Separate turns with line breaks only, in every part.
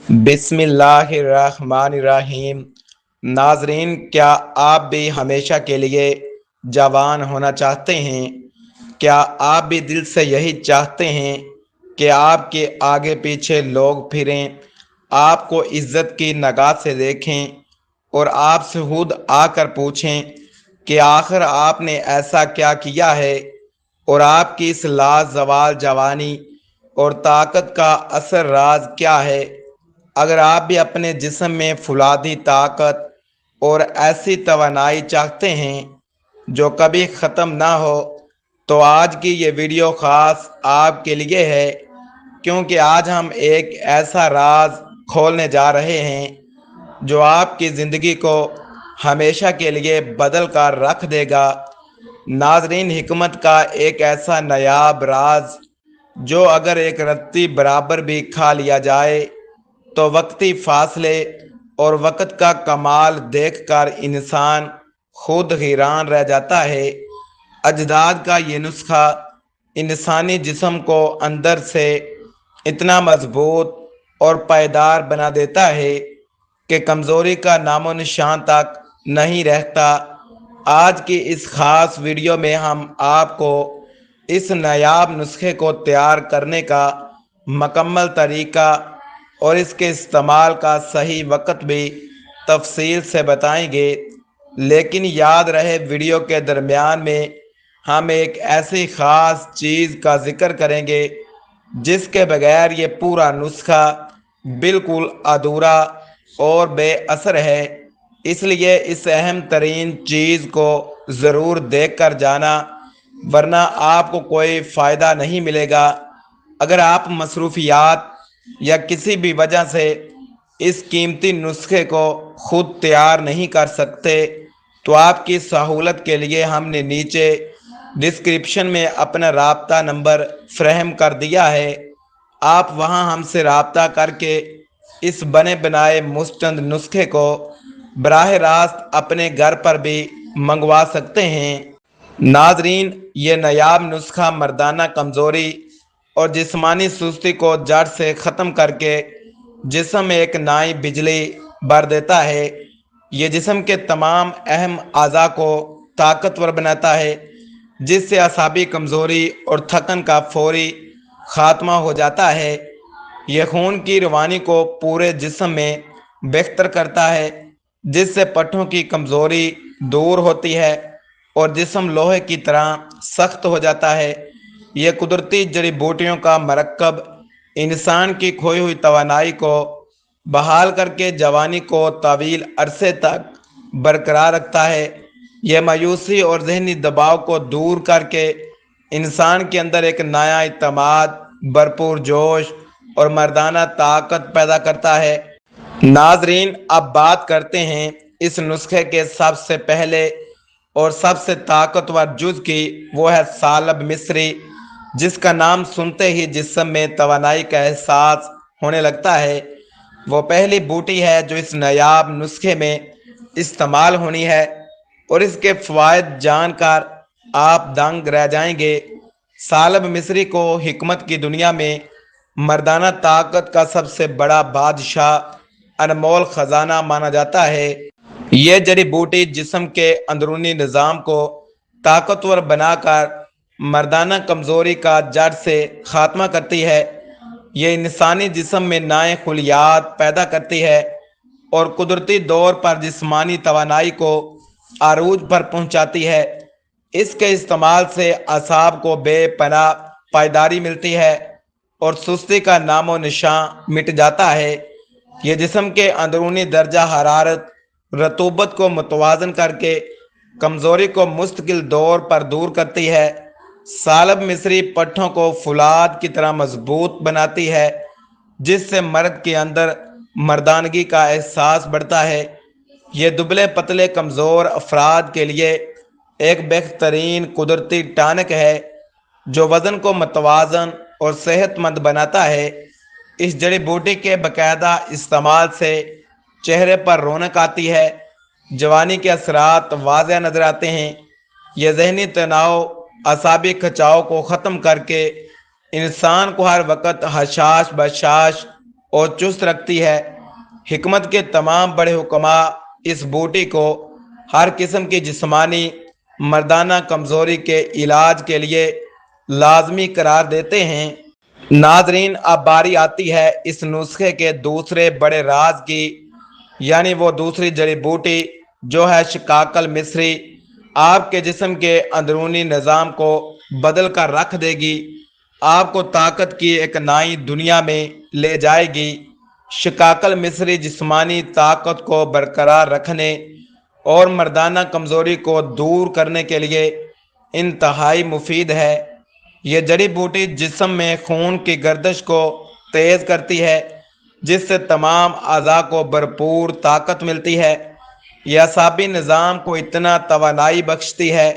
بسم اللہ الرحمن الرحیم۔ ناظرین، کیا آپ بھی ہمیشہ کے لیے جوان ہونا چاہتے ہیں؟ کیا آپ بھی دل سے یہی چاہتے ہیں کہ آپ کے آگے پیچھے لوگ پھریں، آپ کو عزت کی نگاہ سے دیکھیں اور آپ سے خود آ کر پوچھیں کہ آخر آپ نے ایسا کیا کیا ہے اور آپ کی اس لازوال جوانی اور طاقت کا اثر راز کیا ہے؟ اگر آپ بھی اپنے جسم میں فولادی طاقت اور ایسی توانائی چاہتے ہیں جو کبھی ختم نہ ہو، تو آج کی یہ ویڈیو خاص آپ کے لیے ہے، کیونکہ آج ہم ایک ایسا راز کھولنے جا رہے ہیں جو آپ کی زندگی کو ہمیشہ کے لیے بدل کر رکھ دے گا۔ ناظرین، حکمت کا ایک ایسا نایاب راز جو اگر ایک رتی برابر بھی کھا لیا جائے تو وقتی فاصلے اور وقت کا کمال دیکھ کر انسان خود حیران رہ جاتا ہے۔ اجداد کا یہ نسخہ انسانی جسم کو اندر سے اتنا مضبوط اور پائیدار بنا دیتا ہے کہ کمزوری کا نام و نشان تک نہیں رہتا۔ آج کی اس خاص ویڈیو میں ہم آپ کو اس نایاب نسخے کو تیار کرنے کا مکمل طریقہ اور اس کے استعمال کا صحیح وقت بھی تفصیل سے بتائیں گے، لیکن یاد رہے ویڈیو کے درمیان میں ہم ایک ایسی خاص چیز کا ذکر کریں گے جس کے بغیر یہ پورا نسخہ بالکل ادھورا اور بے اثر ہے، اس لیے اس اہم ترین چیز کو ضرور دیکھ کر جانا، ورنہ آپ کو کوئی فائدہ نہیں ملے گا۔ اگر آپ مصروفیات یا کسی بھی وجہ سے اس قیمتی نسخے کو خود تیار نہیں کر سکتے تو آپ کی سہولت کے لیے ہم نے نیچے ڈسکرپشن میں اپنا رابطہ نمبر فراہم کر دیا ہے، آپ وہاں ہم سے رابطہ کر کے اس بنے بنائے مستند نسخے کو براہ راست اپنے گھر پر بھی منگوا سکتے ہیں۔ ناظرین، یہ نایاب نسخہ مردانہ کمزوری اور جسمانی سستی کو جڑ سے ختم کر کے جسم میں ایک نئی بجلی بھر دیتا ہے۔ یہ جسم کے تمام اہم اعضاء کو طاقتور بناتا ہے، جس سے اعصابی کمزوری اور تھکن کا فوری خاتمہ ہو جاتا ہے۔ یہ خون کی روانی کو پورے جسم میں بہتر کرتا ہے، جس سے پٹھوں کی کمزوری دور ہوتی ہے اور جسم لوہے کی طرح سخت ہو جاتا ہے۔ یہ قدرتی جڑی بوٹیوں کا مرکب انسان کی کھوئی ہوئی توانائی کو بحال کر کے جوانی کو طویل عرصے تک برقرار رکھتا ہے۔ یہ مایوسی اور ذہنی دباؤ کو دور کر کے انسان کے اندر ایک نیا اعتماد، بھرپور جوش اور مردانہ طاقت پیدا کرتا ہے۔ ناظرین، اب بات کرتے ہیں اس نسخے کے سب سے پہلے اور سب سے طاقتور جز کی، وہ ہے ثعلب مصری، جس کا نام سنتے ہی جسم میں توانائی کا احساس ہونے لگتا ہے۔ وہ پہلی بوٹی ہے جو اس نایاب نسخے میں استعمال ہونی ہے اور اس کے فوائد جان کر آپ دنگ رہ جائیں گے۔ ثعلب مصری کو حکمت کی دنیا میں مردانہ طاقت کا سب سے بڑا بادشاہ، انمول خزانہ مانا جاتا ہے۔ یہ جڑی بوٹی جسم کے اندرونی نظام کو طاقتور بنا کر مردانہ کمزوری کا جڑ سے خاتمہ کرتی ہے۔ یہ انسانی جسم میں نئے خلیات پیدا کرتی ہے اور قدرتی طور پر جسمانی توانائی کو عروج پر پہنچاتی ہے۔ اس کے استعمال سے اعصاب کو بے پناہ پائیداری ملتی ہے اور سستی کا نام و نشان مٹ جاتا ہے۔ یہ جسم کے اندرونی درجہ حرارت، رطوبت کو متوازن کر کے کمزوری کو مستقل طور پر دور کرتی ہے۔ ثعلب مصری پٹھوں کو فولاد کی طرح مضبوط بناتی ہے، جس سے مرد کے اندر مردانگی کا احساس بڑھتا ہے۔ یہ دبلے پتلے کمزور افراد کے لیے ایک بہترین قدرتی ٹانک ہے جو وزن کو متوازن اور صحت مند بناتا ہے۔ اس جڑی بوٹی کے باقاعدہ استعمال سے چہرے پر رونق آتی ہے، جوانی کے اثرات واضح نظر آتے ہیں۔ یہ ذہنی تناؤ، اعصابی کھچاؤ کو ختم کر کے انسان کو ہر وقت حشاش بشاش اور چست رکھتی ہے۔ حکمت کے تمام بڑے حکماء اس بوٹی کو ہر قسم کی جسمانی مردانہ کمزوری کے علاج کے لیے لازمی قرار دیتے ہیں۔ ناظرین، اب باری آتی ہے اس نسخے کے دوسرے بڑے راز کی، یعنی وہ دوسری جڑی بوٹی جو ہے شقاق المصری۔ آپ کے جسم کے اندرونی نظام کو بدل کر رکھ دے گی، آپ کو طاقت کی ایک نئی دنیا میں لے جائے گی۔ شقاق المصری جسمانی طاقت کو برقرار رکھنے اور مردانہ کمزوری کو دور کرنے کے لیے انتہائی مفید ہے۔ یہ جڑی بوٹی جسم میں خون کی گردش کو تیز کرتی ہے، جس سے تمام اعضاء کو بھرپور طاقت ملتی ہے۔ یہ اعصابی نظام کو اتنا توانائی بخشتی ہے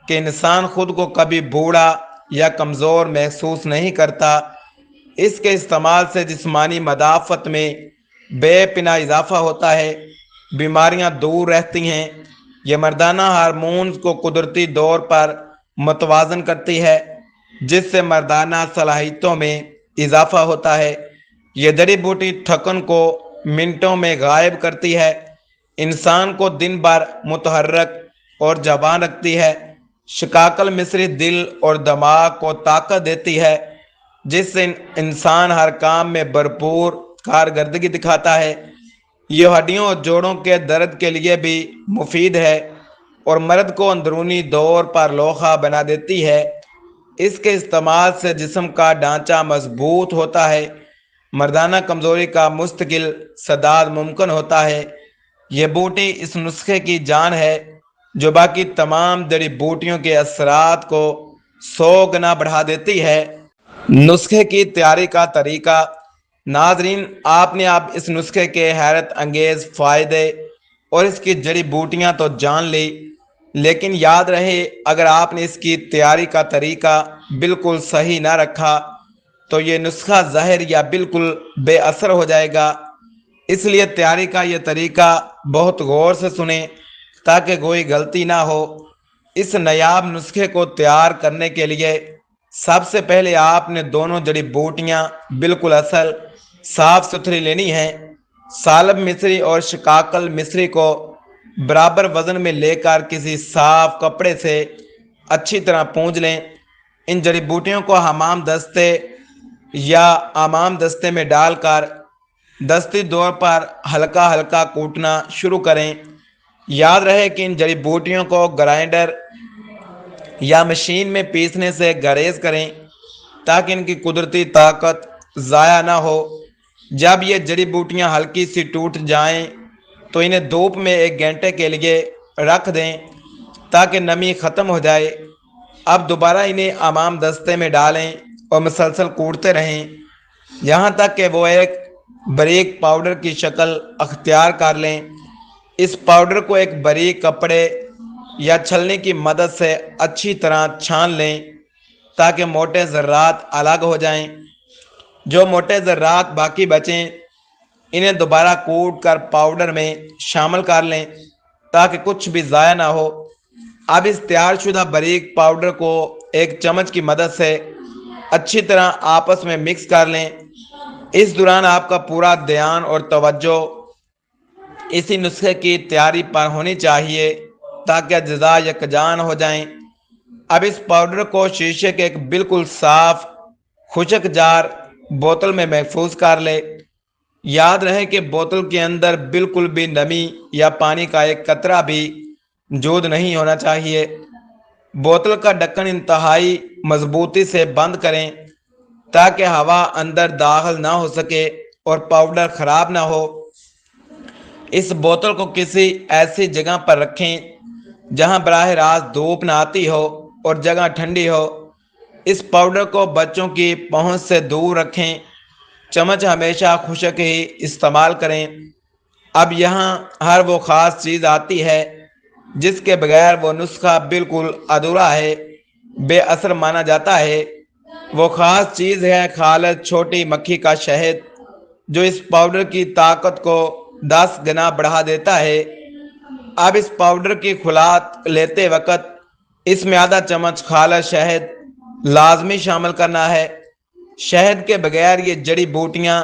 کہ انسان خود کو کبھی بوڑھا یا کمزور محسوس نہیں کرتا۔ اس کے استعمال سے جسمانی مدافعت میں بے پناہ اضافہ ہوتا ہے، بیماریاں دور رہتی ہیں۔ یہ مردانہ ہارمونز کو قدرتی طور پر متوازن کرتی ہے، جس سے مردانہ صلاحیتوں میں اضافہ ہوتا ہے۔ یہ جڑی بوٹی تھکن کو منٹوں میں غائب کرتی ہے، انسان کو دن بھر متحرک اور جوان رکھتی ہے۔ شقاق المصری دل اور دماغ کو طاقت دیتی ہے، جس سے انسان ہر کام میں بھرپور کارکردگی دکھاتا ہے۔ یہ ہڈیوں اور جوڑوں کے درد کے لیے بھی مفید ہے اور مرد کو اندرونی طور پر لوکھا بنا دیتی ہے۔ اس کے استعمال سے جسم کا ڈھانچہ مضبوط ہوتا ہے، مردانہ کمزوری کا مستقل سداد ممکن ہوتا ہے۔ یہ بوٹی اس نسخے کی جان ہے جو باقی تمام جڑی بوٹیوں کے اثرات کو 100 گنا بڑھا دیتی ہے۔ نسخے کی تیاری کا طریقہ۔ ناظرین، آپ نے اب اس نسخے کے حیرت انگیز فائدے اور اس کی جڑی بوٹیاں تو جان لی، لیکن یاد رہے اگر آپ نے اس کی تیاری کا طریقہ بالکل صحیح نہ رکھا تو یہ نسخہ زہر یا بالکل بے اثر ہو جائے گا۔ اس لیے تیاری کا یہ طریقہ بہت غور سے سنیں تاکہ کوئی غلطی نہ ہو۔ اس نایاب نسخے کو تیار کرنے کے لیے سب سے پہلے آپ نے دونوں جڑی بوٹیاں بالکل اصل صاف ستھری لینی ہیں۔ سالب مصری اور شقاق المصری کو برابر وزن میں لے کر کسی صاف کپڑے سے اچھی طرح پونجھ لیں۔ ان جڑی بوٹیوں کو حمام دستے یا امام دستے میں ڈال کر دستی طور پر ہلکا ہلکا کوٹنا شروع کریں۔ یاد رہے کہ ان جڑی بوٹیوں کو گرائنڈر یا مشین میں پیسنے سے گریز کریں تاکہ ان کی قدرتی طاقت ضائع نہ ہو۔ جب یہ جڑی بوٹیاں ہلکی سی ٹوٹ جائیں تو انہیں دھوپ میں 1 گھنٹے کے لیے رکھ دیں تاکہ نمی ختم ہو جائے۔ اب دوبارہ انہیں امام دستے میں ڈالیں اور مسلسل کوٹتے رہیں یہاں تک کہ وہ ایک باریک پاؤڈر کی شکل اختیار کر لیں۔ اس پاؤڈر کو ایک باریک کپڑے یا چھلنی کی مدد سے اچھی طرح چھان لیں تاکہ موٹے ذرات الگ ہو جائیں۔ جو موٹے ذرات باقی بچیں انہیں دوبارہ کوٹ کر پاؤڈر میں شامل کر لیں تاکہ کچھ بھی ضائع نہ ہو۔ اب اس تیار شدہ باریک پاؤڈر کو ایک چمچ کی مدد سے اچھی طرح آپس میں مکس کر لیں۔ اس دوران آپ کا پورا دھیان اور توجہ اسی نسخے کی تیاری پر ہونی چاہیے تاکہ اجزاء یکجان ہو جائیں۔ اب اس پاؤڈر کو شیشے کے ایک بالکل صاف خشک جار بوتل میں محفوظ کر لے۔ یاد رہے کہ بوتل کے اندر بالکل بھی نمی یا پانی کا ایک قطرہ بھی موجود نہیں ہونا چاہیے۔ بوتل کا ڈھکن انتہائی مضبوطی سے بند کریں تاکہ ہوا اندر داخل نہ ہو سکے اور پاؤڈر خراب نہ ہو۔ اس بوتل کو کسی ایسی جگہ پر رکھیں جہاں براہ راست دھوپ نہ آتی ہو اور جگہ ٹھنڈی ہو۔ اس پاؤڈر کو بچوں کی پہنچ سے دور رکھیں۔ چمچ ہمیشہ خشک ہی استعمال کریں۔ اب یہاں ہر وہ خاص چیز آتی ہے جس کے بغیر وہ نسخہ بالکل ادھورا ہے، بے اثر مانا جاتا ہے۔ وہ خاص چیز ہے خالص چھوٹی مکھی کا شہد، جو اس پاؤڈر کی طاقت کو 10 گنا بڑھا دیتا ہے۔ اب اس پاؤڈر کی کھلات لیتے وقت اس میں آدھا چمچ خالص شہد لازمی شامل کرنا ہے۔ شہد کے بغیر یہ جڑی بوٹیاں